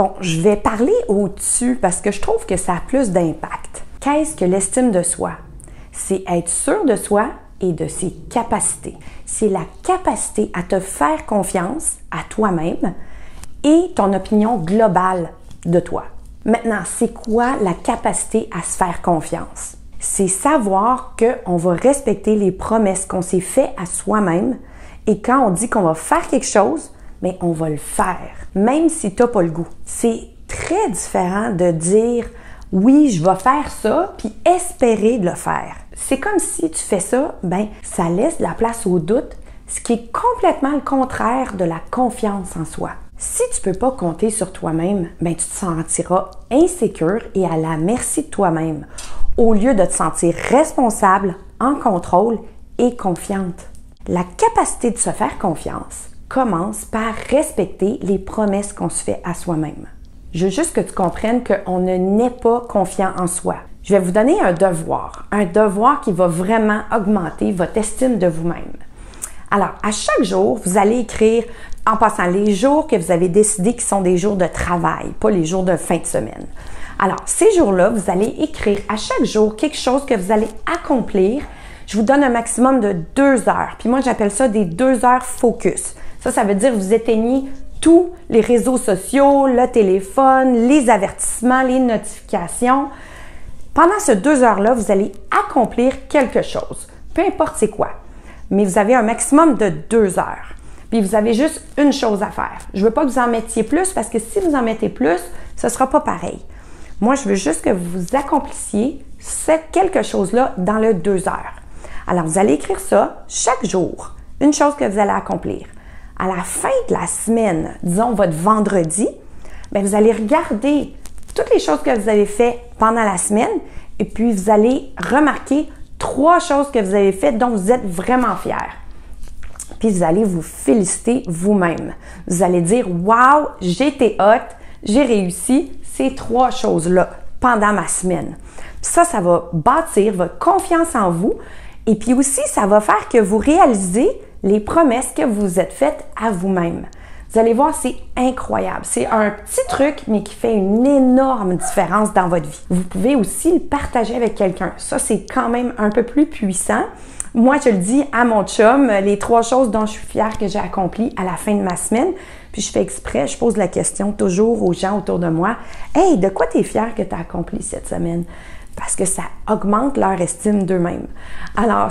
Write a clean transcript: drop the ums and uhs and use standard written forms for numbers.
Bon, je vais parler au-dessus parce que je trouve que ça a plus d'impact. Qu'est-ce que l'estime de soi? C'est être sûr de soi et de ses capacités. C'est la capacité à te faire confiance à toi-même et ton opinion globale de toi. Maintenant, c'est quoi la capacité à se faire confiance? C'est savoir qu'on va respecter les promesses qu'on s'est faites à soi-même et quand on dit qu'on va faire quelque chose, bien, on va le faire, même si tu n'as pas le goût. C'est très différent de dire « oui, je vais faire ça » puis espérer de le faire. C'est comme si tu fais ça, bien, ça laisse de la place au doute, ce qui est complètement le contraire de la confiance en soi. Si tu ne peux pas compter sur toi-même, bien, tu te sentiras insécure et à la merci de toi-même, au lieu de te sentir responsable, en contrôle et confiante. La capacité de se faire confiance commence par respecter les promesses qu'on se fait à soi-même. Je veux juste que tu comprennes qu'on ne naît pas confiant en soi. Je vais vous donner un devoir qui va vraiment augmenter votre estime de vous-même. Alors, à chaque jour, vous allez écrire, en passant, les jours que vous avez décidé qui sont des jours de travail, pas les jours de fin de semaine. Alors, ces jours-là, vous allez écrire à chaque jour quelque chose que vous allez accomplir. Je vous donne un maximum de 2 heures. Puis moi, j'appelle ça des 2 heures focus. Ça veut dire que vous éteignez tous les réseaux sociaux, le téléphone, les avertissements, les notifications. Pendant ces 2 heures-là, vous allez accomplir quelque chose. Peu importe c'est quoi. Mais vous avez un maximum de 2 heures. Puis vous avez juste une chose à faire. Je ne veux pas que vous en mettiez plus parce que si vous en mettez plus, ce ne sera pas pareil. Moi, je veux juste que vous accomplissiez quelque chose-là dans le 2 heures. Alors, vous allez écrire ça chaque jour, une chose que vous allez accomplir. À la fin de la semaine, disons votre vendredi, bien, vous allez regarder toutes les choses que vous avez faites pendant la semaine et puis vous allez remarquer 3 choses que vous avez faites dont vous êtes vraiment fiers. Puis vous allez vous féliciter vous-même. Vous allez dire « Wow, j'ai été hot, j'ai réussi ces 3 choses-là pendant ma semaine. » Ça va bâtir votre confiance en vous et puis aussi, ça va faire que vous réalisez les promesses que vous vous êtes faites à vous-même. Vous allez voir, c'est incroyable. C'est un petit truc, mais qui fait une énorme différence dans votre vie. Vous pouvez aussi le partager avec quelqu'un. Ça, c'est quand même un peu plus puissant. Moi, je le dis à mon chum, les 3 choses dont je suis fière que j'ai accomplies à la fin de ma semaine. Puis je fais exprès, je pose la question toujours aux gens autour de moi. « Hey, de quoi tu es fière que tu as accompli cette semaine? » Parce que ça augmente leur estime d'eux-mêmes. Alors,